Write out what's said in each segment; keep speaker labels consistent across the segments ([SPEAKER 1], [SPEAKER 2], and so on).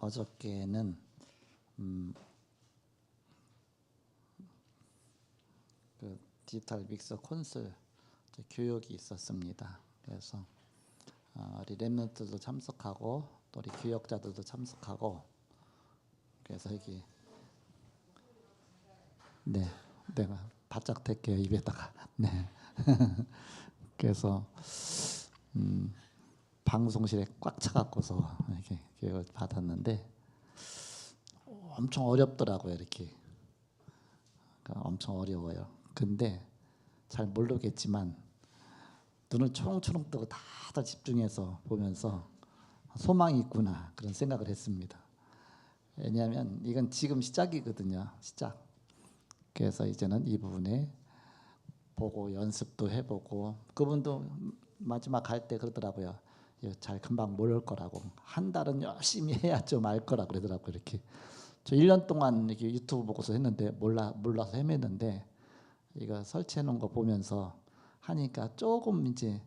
[SPEAKER 1] 어저께는 그 디지털 믹서 콘솔 교육이 있었습니다. 그래서 우리 랩런트도 참석하고 또 우리 교역자들도 참석하고 그래서 여기 네 내가 바짝 댈게요 입에다가 네 그래서 방송실에 꽉 차갖고서 이렇게 교육을 받았는데 엄청 어렵더라고요. 이렇게 그러니까 엄청 어려워요. 근데 잘 모르겠지만 눈을 초롱초롱 뜨고 다들 집중해서 보면서 소망이 있구나 그런 생각을 했습니다. 왜냐하면 이건 지금 시작이거든요. 시작. 그래서 이제는 이 부분에 보고 연습도 해보고 그분도 마지막 갈 때 그러더라고요. 잘 금방 모를 거라고 한 달은 열심히 해야 좀 알 거라 그러더라고요. 이렇게 저 1년 동안 이렇게 유튜브 보고서 했는데 몰라서 헤맸는데 이거 설치해 놓은 거 보면서 하니까 조금 이제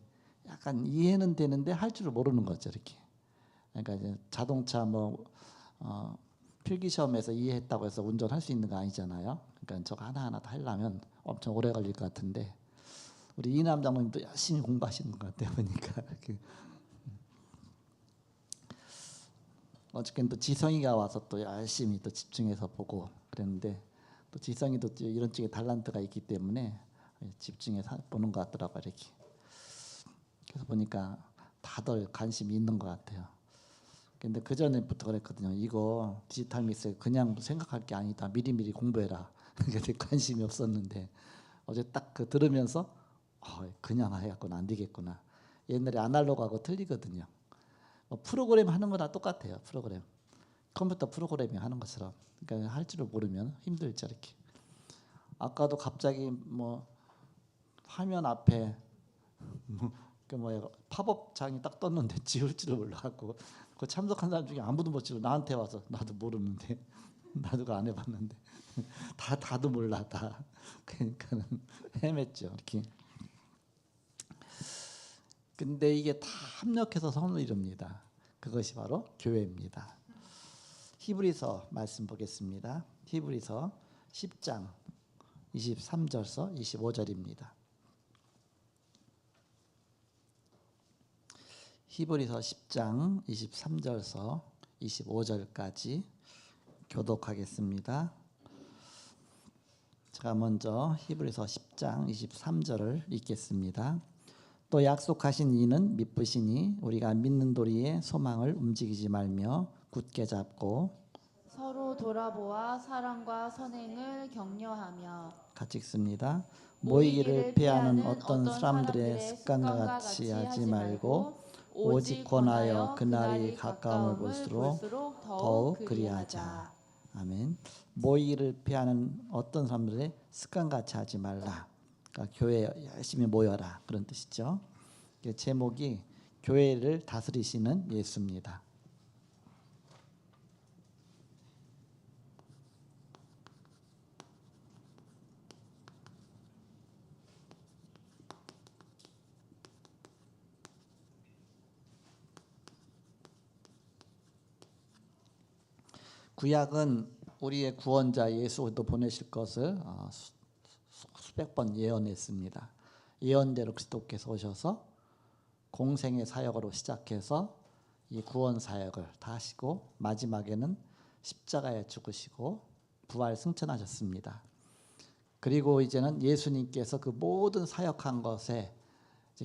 [SPEAKER 1] 약간 이해는 되는데 할 줄을 모르는 거죠. 이렇게 그러니까 이제 자동차 필기 시험에서 이해했다고 해서 운전할 수 있는 거 아니잖아요. 그러니까 저거 하나하나 다 하려면 엄청 오래 걸릴 것 같은데 우리 이남 장로님도 열심히 공부하시는 것 같아요. 보니까 어저께는 또 지성이가 와서 또 열심히 또 집중해서 보고 그랬는데 또 지성이도 이런 쪽에 달란트가 있기 때문에 집중해서 보는 것 같더라고요. 이렇게 그래서 보니까 다들 관심이 있는 것 같아요. 근데 그 전에부터 그랬거든요. 이거 디지털 믹스 그냥 생각할 게 아니다. 미리미리 공부해라. 그게 관심이 없었는데 어제 딱 그 들으면서 그냥 해갖고는 안 되겠구나. 옛날에 아날로그하고 틀리거든요. 프로그램 하는 거나 똑같아요. 프로그램 컴퓨터 프로그래밍 하는 것처럼 그러니까 할 줄을 모르면 힘들죠. 이렇게 아까도 갑자기 뭐 화면 앞에 그 뭐야 팝업 장이 딱 떴는데 지울 줄을 몰라갖고 그 참석한 사람 중에 아무도 못 지워 나한테 와서 나도 모르는데 나도 그거 안 해봤는데 다도 몰라 다 그러니까는 헤맸죠 이렇게. 근데 이게 다 합력해서 선을 이룹니다. 그것이 바로 교회입니다. 히브리서 말씀 보겠습니다. 히브리서 10장 23절서 25절입니다. 히브리서 10장 23절서 25절까지 교독하겠습니다. 제가 먼저 히브리서 10장 23절을 읽겠습니다. 또 약속하신 이는 미쁘시니 우리가 믿는 도리의 소망을 움직이지 말며 굳게 잡고
[SPEAKER 2] 서로 돌아보아 사랑과 선행을 격려하며
[SPEAKER 1] 같이 읽습니다. 모이기를 피하는 어떤 사람들의 습관과 같이 하지 말고 오직 권하여 그날이 가까움을 볼수록 더욱 그리하자. 아멘. 모이기를 피하는 어떤 사람들의 습관같이 하지 말라. 그러니까 교회 열심히 모여라 그런 뜻이죠. 제목이 교회를 다스리시는 예수입니다. 구약은 우리의 구원자 예수도 보내실 것을 수백 번 예언했습니다. 예언대로 그리스도께서 오셔서 공생의 사역으로 시작해서 이 구원 사역을 다 하시고 마지막에는 십자가에 죽으시고 부활 승천하셨습니다. 그리고 이제는 예수님께서 그 모든 사역한 것에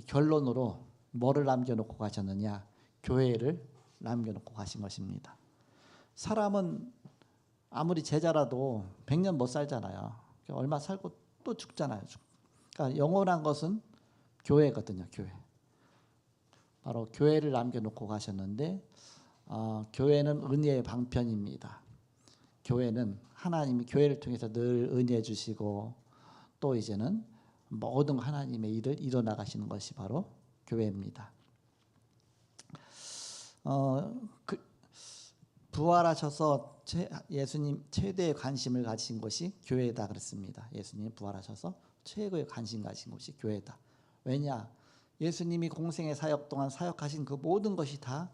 [SPEAKER 1] 결론으로 뭐를 남겨놓고 가셨느냐? 교회를 남겨놓고 가신 것입니다. 사람은 아무리 제자라도 100년 못 살잖아요. 얼마 살고 또 죽잖아요. 그러니까 영원한 것은 교회거든요. 교회. 바로 교회를 남겨놓고 가셨는데 교회는 은혜의 방편입니다. 교회는 하나님이 교회를 통해서 늘 은혜 주시고 또 이제는 모든 하나님의 일을 이뤄나가시는 것이 바로 교회입니다. 부활하셔서 예수님 최대의 관심을 가진 것이 교회다 그랬습니다. 예수님이 부활하셔서 최고의 관심 가진 것이 교회다. 왜냐? 예수님이 공생의 사역 동안 사역하신 그 모든 것이 다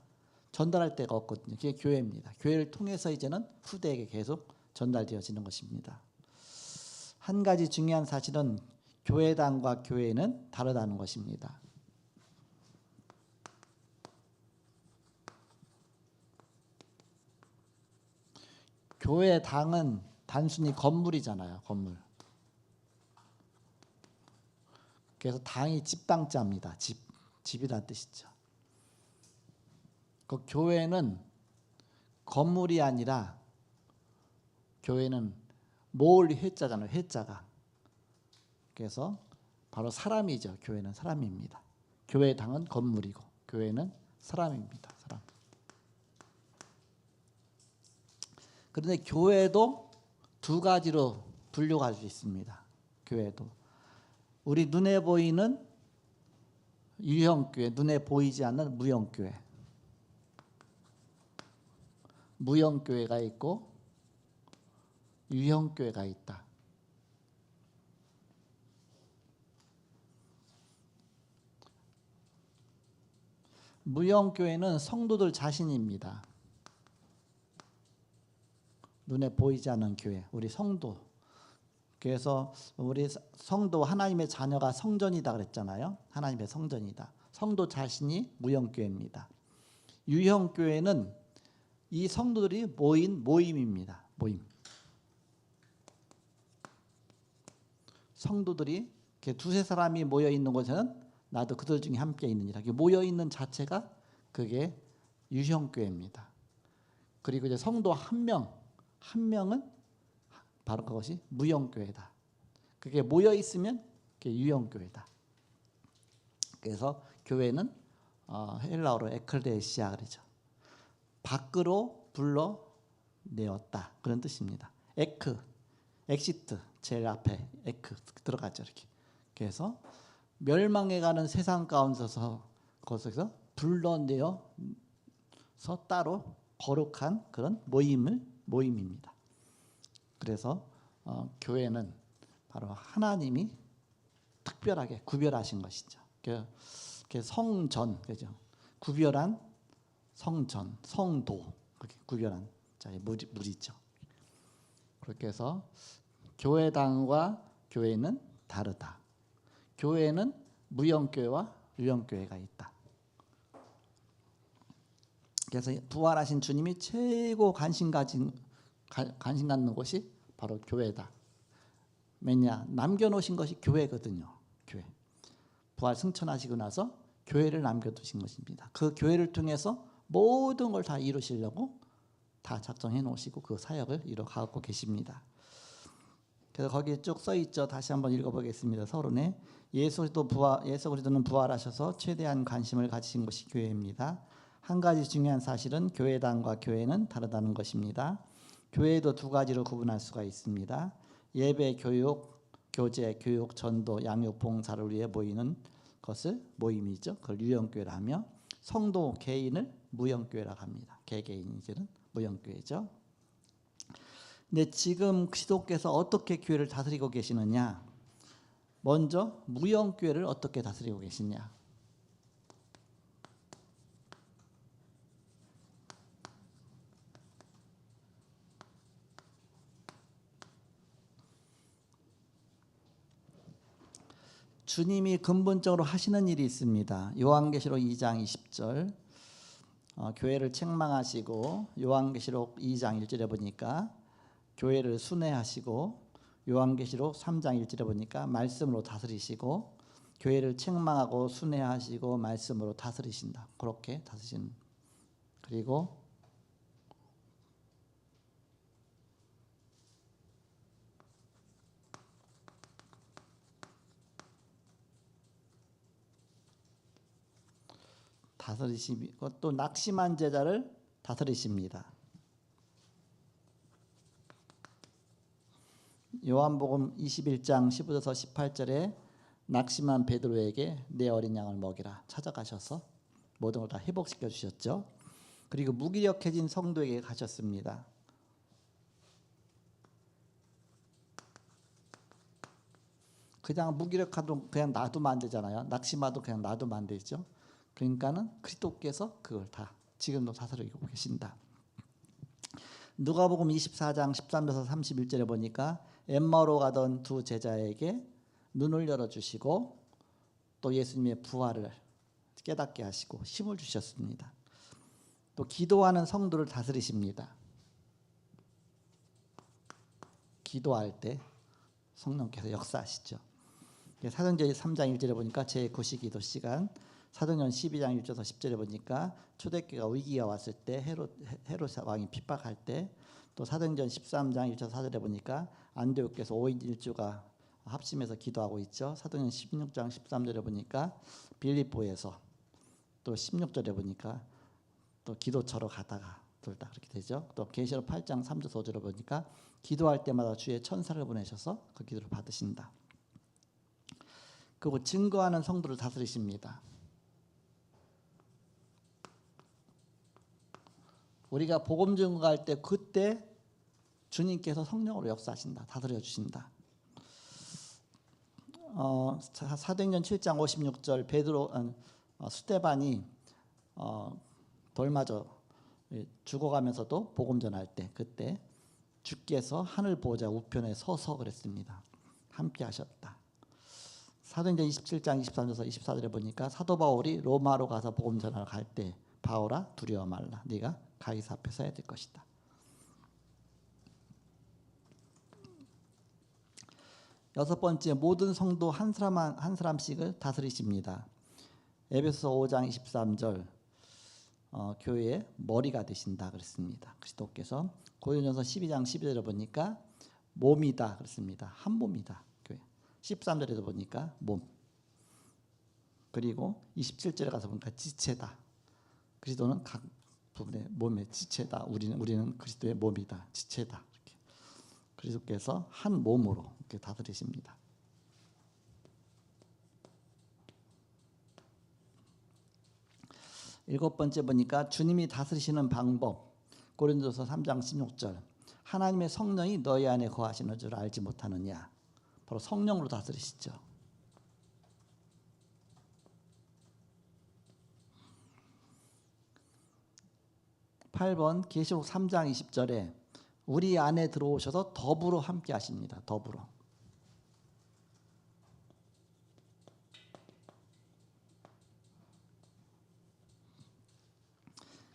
[SPEAKER 1] 전달할 데가 없거든요. 그게 교회입니다. 교회를 통해서 이제는 후대에게 계속 전달되어지는 것입니다. 한 가지 중요한 사실은 교회당과 교회는 다르다는 것입니다. 교회당은 단순히 건물이잖아요. 건물. 그래서 당이 집당자입니다. 집이란 뜻이죠. 그 교회는 건물이 아니라 교회는 모을 회자잖아요. 회자가. 그래서 바로 사람이죠. 교회는 사람입니다. 교회당은 건물이고 교회는 사람입니다. 사람. 그런데 교회도 두 가지로 분류할 수 있습니다. 교회도 우리 눈에 보이는 유형교회, 눈에 보이지 않는 무형교회. 무형교회가 있고 유형교회가 있다. 무형교회는 성도들 자신입니다. 눈에 보이지 않는 교회, 우리 성도. 그래서 우리 성도 하나님의 자녀가 성전이다 그랬잖아요. 하나님의 성전이다. 성도 자신이 무형교회입니다. 유형교회는 이 성도들이 모인 모임입니다. 모임. 성도들이 두세 사람이 모여 있는 곳에는 나도 그들 중에 함께 있느니라. 모여 있는 자체가 그게 유형교회입니다. 그리고 이제 성도 한 명은 바로 그것이 무형교회다. 그게 모여 있으면 그게 유형교회다. 그래서 교회는 헬라어로 에클레시아 그러죠. 밖으로 불러내었다 그런 뜻입니다. 엑시트 제일 앞에 에크 들어가죠. 이렇게. 그래서 멸망해가는 세상 가운데서 거기서 불러내어서 따로 거룩한 그런 모임입니다. 그래서 교회는 바로 하나님이 특별하게 구별하신 것이죠. 그 성전, 그죠? 구별한 성전, 성도, 그렇게 구별한 자의 무리죠. 그렇게 해서 교회당과 교회는 다르다. 교회는 무형교회와 유형교회가 있다. 그래서 부활하신 주님이 최고 관심 갖는 곳이 바로 교회다. 왜냐? 남겨놓으신 것이 교회거든요. 교회. 부활 승천하시고 나서 교회를 남겨두신 것입니다. 그 교회를 통해서 모든 걸 다 이루시려고 다 작정해 놓으시고 그 사역을 이뤄가고 계십니다. 그래서 거기에 쭉 써 있죠. 다시 한번 읽어보겠습니다. 서론에 예수 그리스도는 부활하셔서 최대한 관심을 가지신 것이 교회입니다. 한 가지 중요한 사실은 교회당과 교회는 다르다는 것입니다. 교회도 두 가지로 구분할 수가 있습니다. 예배, 교육, 교제, 교육, 전도, 양육, 봉사를 위해 모이는 것을 모임이죠. 그걸 유형교회라 하며 성도 개인을 무형교회라고 합니다. 개개인이제는 무형교회죠. 근데 지금 그리스도께서 어떻게 교회를 다스리고 계시느냐? 먼저 무형교회를 어떻게 다스리고 계시냐? 주님이 근본적으로 하시는 일이 있습니다. 요한계시록 2장 20절 교회를 책망하시고 요한계시록 2장 1절에 보니까 교회를 순회하시고 요한계시록 3장 1절에 보니까 말씀으로 다스리시고 교회를 책망하고 순회하시고 말씀으로 다스리신다. 그렇게 다스리신. 그리고 다스리시고 또 낙심한 제자를 다스리십니다. 요한복음 21장 15절에서 18절에 낙심한 베드로에게 내 어린 양을 먹이라 찾아가셔서 모든 걸 다 회복시켜 주셨죠. 그리고 무기력해진 성도에게 가셨습니다. 그냥 무기력하도 그냥 놔두면 안 되잖아요. 낙심하도 그냥 놔두면 안 되죠. 그러니까는 그리스도께서 그걸 다 지금도 다스리고 계신다. 누가복음 24장 13절에서 31절에 보니까 엠마오로 가던 두 제자에게 눈을 열어주시고 또 예수님의 부활을 깨닫게 하시고 힘을 주셨습니다. 또 기도하는 성도를 다스리십니다. 기도할 때 성령께서 역사하시죠. 사도행전 3장 1절에 보니까 제9시기도 시간, 사도행전 12장 1절에서 10절에 보니까 초대교회가 위기가 왔을 때 헤롯 왕이 핍박할 때, 또 사도행전 13장 1절 4절에 보니까 안디옥에서 5인 1주가 합심해서 기도하고 있죠. 사도행전 16장 13절에 보니까 빌립보에서, 또 16절에 보니까 또 기도처로 가다가 돌다 그렇게 되죠. 또 계시록 8장 3절 4절에 보니까 기도할 때마다 주의 천사를 보내셔서 그 기도를 받으신다. 그리고 증거하는 성도를 다스리십니다. 우리가 복음 증거할 때 그때 주님께서 성령으로 역사하신다. 다스려 주신다. 사도행전 7장 56절 스데반이 돌 맞아 죽어가면서도 복음 전할 때 그때 주께서 하늘 보좌 우편에 서서 그랬습니다. 함께 하셨다. 사도행전 27장 23절에서 24절에 보니까 사도 바울이 로마로 가서 복음 전하러 갈 때 바울아 두려워 말라. 네가 가이사 앞에 서야 될 것이다. 여섯 번째, 모든 성도 한 사람씩을 다스리십니다. 에베소서 5장 23절 교회의 머리가 되신다 그랬습니다. 그리스도께서. 고린도전서 12장 12절에 보니까 몸이다 그랬습니다. 한 몸이다. 교회. 13절에도 보니까 몸. 그리고 27절에 가서 보니까 지체다. 그리스도는 각 부분의 몸의 지체다. 우리는 그리스도의 몸이다. 지체다. 이렇게. 그리스도께서 한 몸으로 이렇게 다스리십니다. 일곱 번째 보니까 주님이 다스리시는 방법. 고린도서 3장 16절. 하나님의 성령이 너희 안에 거하시는 줄 알지 못하느냐. 바로 성령으로 다스리시죠. 8번 계시록 3장 20절에 우리 안에 들어오셔서 더불어 함께 하십니다. 더불어.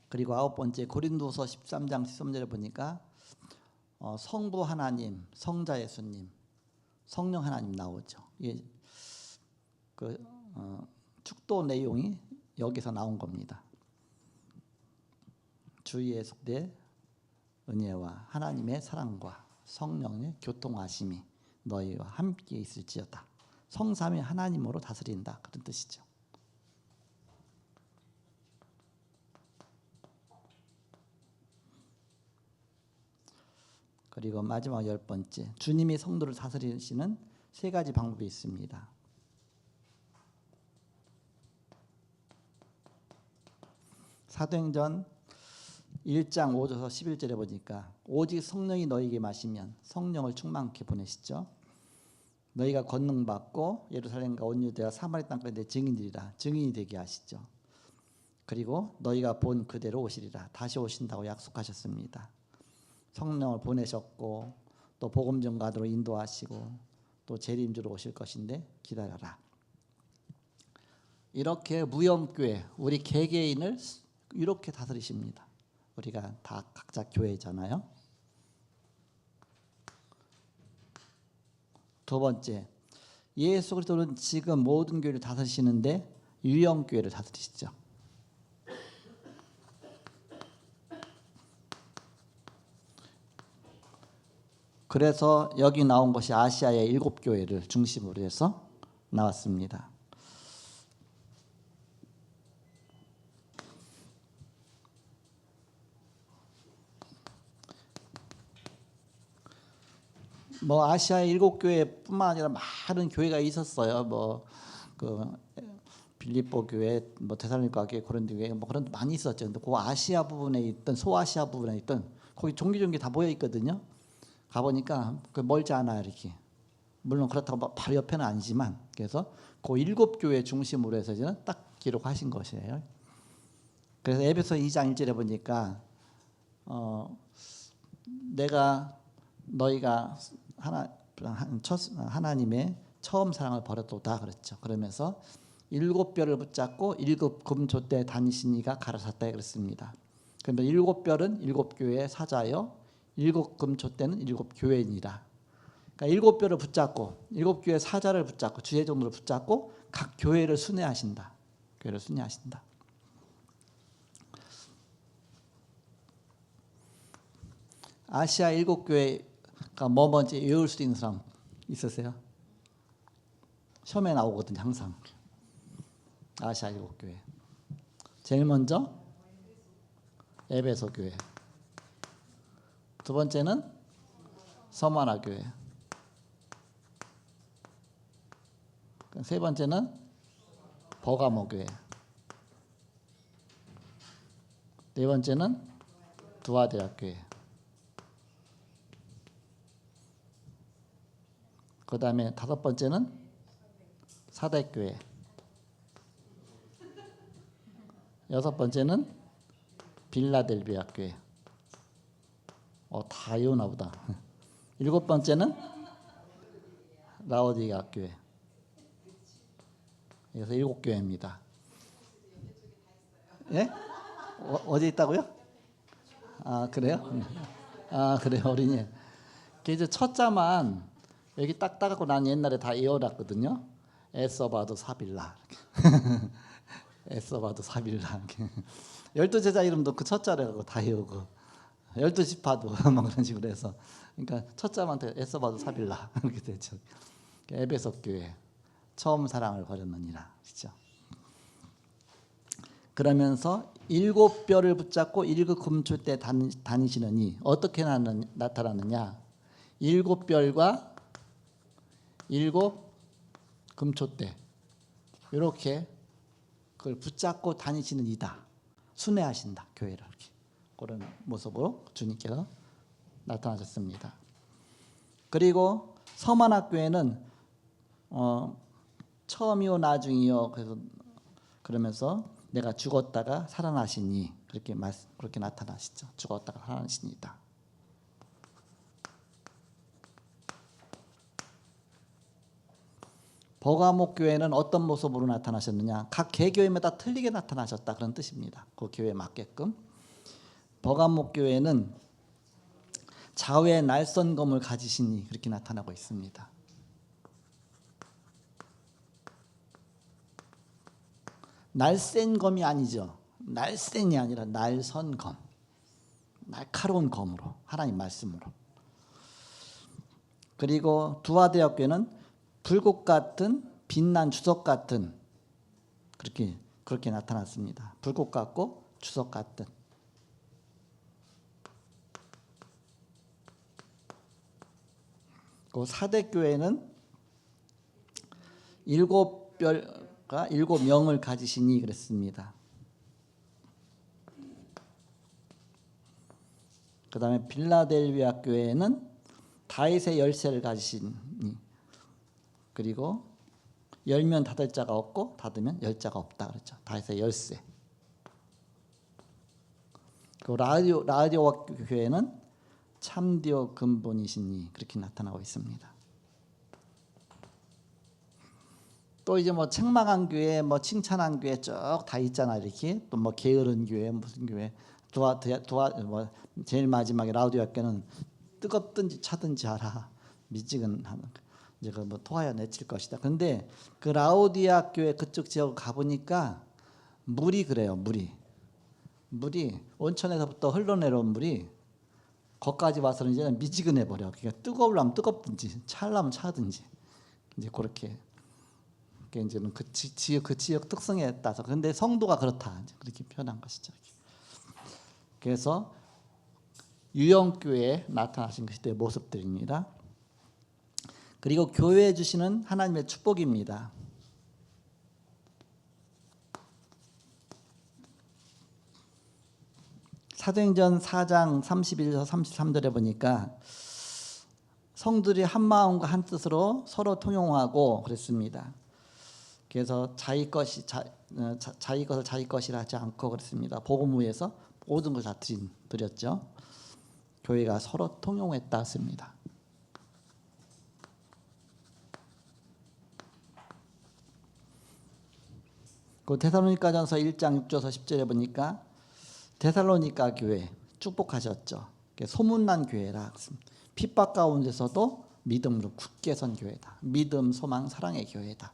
[SPEAKER 1] 그리고 아홉 번째 고린도서 13장 13절에 보니까 성부 하나님, 성자 예수님, 성령 하나님 나오죠. 이게 축도 내용이 여기서 나온 겁니다. 주 예수의 은혜와 하나님의 사랑과 성령의 교통하심이 너희와 함께 있을지어다. 성삼위 하나님으로 다스린다. 그런 뜻이죠. 그리고 마지막 열 번째, 주님이 성도를 다스리시는 세 가지 방법이 있습니다. 사도행전 1장 5절에서 11절에 보니까 오직 성령이 너희에게 마시면 성령을 충만케 보내시죠. 너희가 권능 받고 예루살렘과 온 유대와 사마리 땅까지 증인들이라 증인이 되게 하시죠. 그리고 너희가 본 그대로 오시리라. 다시 오신다고 약속하셨습니다. 성령을 보내셨고 또 복음 전가로 인도하시고 또 재림주로 오실 것인데 기다려라. 이렇게 무형교회 우리 개개인을 이렇게 다스리십니다. 우리가 다 각자 교회잖아요. 두 번째, 예수 그리스도는 지금 모든 교회를 다스리시는데 유형교회를 다스리시죠. 그래서 여기 나온 것이 아시아의 7교회를 중심으로 해서 나왔습니다. 뭐 아시아의 7교회뿐만 아니라 많은 교회가 있었어요. 뭐 그 빌립보 교회, 뭐 데살로니가 교회, 고린도 교회, 뭐 그런 많이 있었죠. 근데 그 아시아 부분에 있던 소아시아 부분에 있던 거기 종기 다 모여 있거든요. 가 보니까 그 멀지 않아요, 이렇게. 물론 그렇다고 바로 옆에는 아니지만 그래서 그 7교회 중심으로 해서 딱 기록하신 것이에요. 그래서 에베소 2장 1절에 보니까 내가 너희가 하나님의 처음 사랑을 버렸도다 그랬죠. 그러면서 7뼈를 붙잡고 7금초대 다니시니가 가라샀다 그랬습니다. 그러면 7뼈는 7교회의 사자요 7금초대는 7교회니라. 그러니까 7뼈를 붙잡고 7교회 사자를 붙잡고 주의 종들을 붙잡고 각 교회를 순회하신다. 교회를 순회하신다. 아시아 7교회가 뭐 뭔지 외울 수 있는 사람 있으세요? 시험에 나오거든요. 항상. 아시아 7교회. 제일 먼저 에베소 교회. 두 번째는 서머나 교회. 세 번째는 버가모 교회. 네 번째는 두아데아 교회. 그 다음에 다섯 번째는 사대교회. 여섯 번째는 빌라델비아 교회. 다 외우나 보다. 일곱 번째는 라오디게아 교회. 그래서 7교회입니다. 예? 어디 있다고요? 아 그래요? 아 그래요 어린이. 이제 첫 자만 여기 딱 따갖고 난 옛날에 다 외워놨거든요. 에서바도 사빌라. 에서바도 사빌라. 12제자 이름도 그 첫 자를 갖고 다 외우고 12지파도 막 그런 식으로 해서 그러니까 첫 자만 에서바도 사빌라 이렇게 되죠. 에베소 교회 처음 사랑을 버렸느니라. 그렇죠? 그러면서 7뼈를 붙잡고 7금초대 다니시느니 어떻게 나타나느냐? 7뼈과 7금초대 이렇게 그걸 붙잡고 다니시는 이다. 순회하신다. 교회를 이렇게. 그런 모습으로 주님께서 나타나셨습니다. 그리고 서만학 교회는 처음이요 나중이요 그러면서 내가 죽었다가 살아나시니 그렇게 나타나시죠. 죽었다가 살아나시니다. 버가모 교회는 어떤 모습으로 나타나셨느냐? 각 개교회마다 틀리게 나타나셨다 그런 뜻입니다. 그 교회에 맞게끔. 버가모 교회는 좌우에 날선검을 가지시니 그렇게 나타나고 있습니다. 날쌘 검이 아니죠. 날쌘이 아니라 날선검. 날카로운 검으로 하나님 말씀으로. 그리고 두아데아 교회는 불꽃 같은 빛난 주석 같은 그렇게 나타났습니다. 불꽃 같고 주석 같은. 그 사대 교회는 7뼈가 7명을 가지시니 그랬습니다. 그 다음에 빌라델비아 교회는 다윗의 열쇠를 가지시니 그리고 열면 닫을 자가 없고 닫으면 열 자가 없다 그랬죠. 다윗의 열쇠. 그 라디오 교회는 참디오 근본이시니 그렇게 나타나고 있습니다. 또 이제 뭐 책망한 교회, 뭐 칭찬한 교회 쭉 다 있잖아 이렇게. 또 뭐 게으른 교회, 무슨 교회, 뭐 제일 마지막에 라우디아 교회는 뜨겁든지 차든지 하라. 미지근하는 이제 그 뭐 토하여 내칠 것이다. 근데 그 라우디아 교회 그쪽 지역 가 보니까 물이 그래요. 물이 온천에서부터 흘러내려온 물이 거기까지 와서는 이제 미지근해 버려. 그러니까 뜨거우려면 뜨겁든지 차려면 차든지 이제 그렇게. 이제는 그 지역 특성에 따라서. 근데 성도가 그렇다. 이제 그렇게 표현한 것이죠. 그래서 유영교회에 나타나신 것이 그 모습들입니다. 그리고 교회에 주시는 하나님의 축복입니다. 사도행전 4장 31에서 33절에 보니까 성들이 한 마음과 한 뜻으로 서로 통용하고 그랬습니다. 그래서 자기 것을 자기 것이라 하지 않고 그랬습니다. 복음 위에서 모든 걸 다 드렸죠. 교회가 서로 통용했다 했습니다. 그 데살로니가전서 1장 6절에서 10절에 보니까 데살로니가 교회 축복하셨죠. 소문난 교회라. 핍박 가운데서도 믿음으로 굳게 선 교회다. 믿음, 소망, 사랑의 교회다.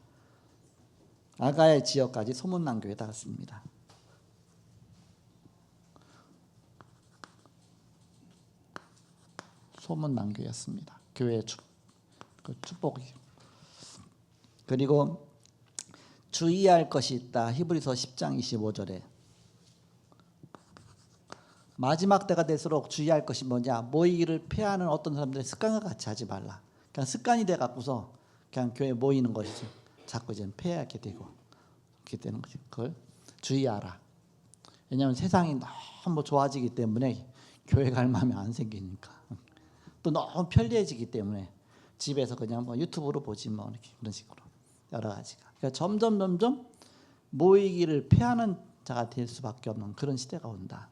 [SPEAKER 1] 아가야 지역까지 소문난 교회다 했습니다. 소문난 교회였습니다. 교회의 축복이. 그리고 주의할 것이 있다. 히브리서 10장 25절에 마지막 때가 될수록 주의할 것이 뭐냐? 모이기를 폐하는 어떤 사람들의 습관과 같이 하지 말라. 그냥 습관이 돼 갖고서 그냥 교회 모이는 것이지. 자꾸 이제 폐하게 되고 그렇게 되는 거지. 그걸 주의하라. 왜냐하면 세상이 너무 좋아지기 때문에 교회 갈 마음이 안 생기니까. 또 너무 편리해지기 때문에 집에서 그냥 뭐 유튜브로 보지 뭐 이렇게 그런 식으로 여러 가지가. 그러니까 점점 모이기를 폐하는 자가 될 수밖에 없는 그런 시대가 온다.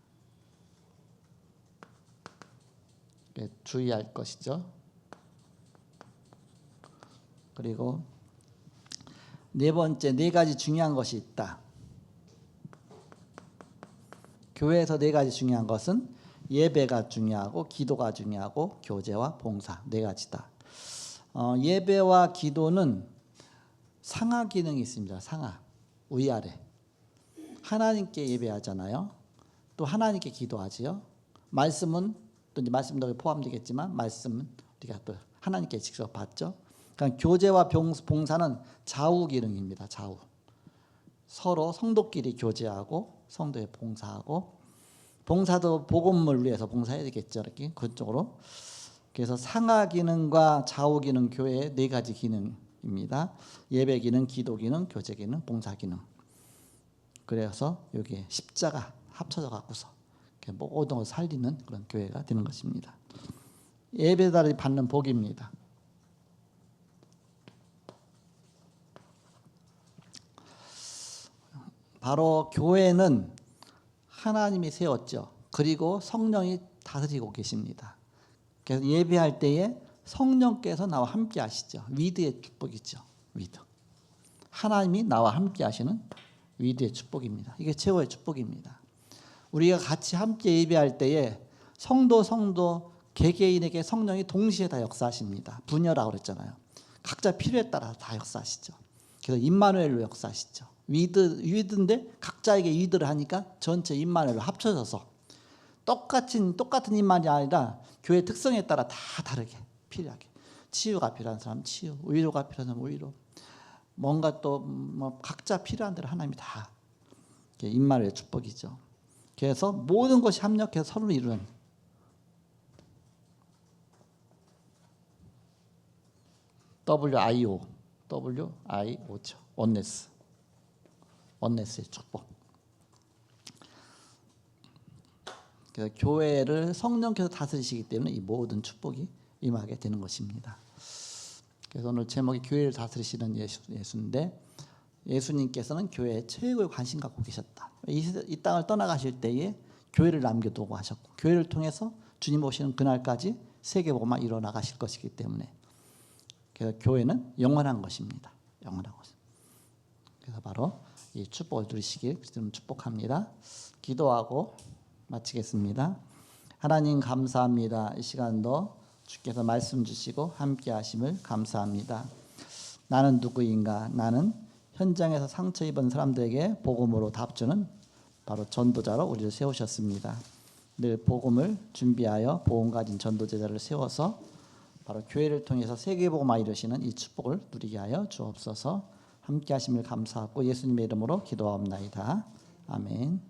[SPEAKER 1] 주의할 것이죠. 그리고 네 번째, 네 가지 중요한 것이 있다. 교회에서 네 가지 중요한 것은 예배가 중요하고 기도가 중요하고 교제와 봉사 네 가지다. 예배와 기도는 상하 기능이 있습니다. 상하, 위아래. 하나님께 예배하잖아요. 또 하나님께 기도하지요. 말씀은 또 이제 말씀도 포함되겠지만 말씀은 우리가 또 하나님께 직접 받죠. 그러니까 교제와 봉사는 좌우 기능입니다. 좌우. 서로 성도끼리 교제하고 성도에 봉사하고 봉사도 복음을 위해서 봉사해야 되겠죠. 이렇게 그쪽으로. 그래서 상하 기능과 좌우 기능 교회의 네 가지 기능입니다. 예배 기능, 기도 기능, 교제 기능, 봉사 기능. 그래서 여기 십자가 합쳐져 갖고서 모든 걸 살리는 그런 교회가 되는 것입니다. 예배자를 받는 복입니다. 바로 교회는 하나님이 세웠죠. 그리고 성령이 다스리고 계십니다. 그래서 예배할 때에 성령께서 나와 함께 하시죠. 위드의 축복이죠. 위드. 하나님이 나와 함께 하시는 위드의 축복입니다. 이게 최고의 축복입니다. 우리가 같이 함께 예배할 때에 성도 개개인에게 성령이 동시에 다 역사하십니다. 분열하고 그랬잖아요. 각자 필요에 따라 다 역사하시죠. 그래서 임마누엘로 역사하시죠. 위드인데 각자에게 위드를 하니까 전체 임마누엘로 합쳐져서 똑같은 임만이 아니라 교회 특성에 따라 다 다르게 필요하게 치유가 필요한 사람 치유, 위로가 필요한 사람 위로, 뭔가 또 뭐 각자 필요한 대로 하나님이 다 임마누엘의 축복이죠. 그래서 모든 것이 합력해서 서로를 이루는 WIO죠. 원네스의 축복. 그래서 교회를 성령께서 다스리시기 때문에 이 모든 축복이 임하게 되는 것입니다. 그래서 오늘 제목이 교회를 다스리시는 예수인데 예수님께서는 교회에 최고의 관심 갖고 계셨다. 이 땅을 떠나가실 때에 교회를 남겨두고 하셨고 교회를 통해서 주님 오시는 그날까지 세계복음만 이뤄나가실 것이기 때문에 그래서 교회는 영원한 것입니다. 영원한 것. 그래서 바로 이 축복을 누리시길 좀 축복합니다. 기도하고 마치겠습니다. 하나님 감사합니다. 이 시간도 주께서 말씀 주시고 함께 하심을 감사합니다. 나는 누구인가? 나는 현장에서 상처 입은 사람들에게 복음으로 답주는 바로 전도자로 우리를 세우셨습니다. 늘 복음을 준비하여 복음 가진 전도제자를 세워서 바로 교회를 통해서 세계복음화 이루시는 이 축복을 누리게 하여 주옵소서. 함께 하심을 감사하고 예수님의 이름으로 기도하옵나이다. 아멘.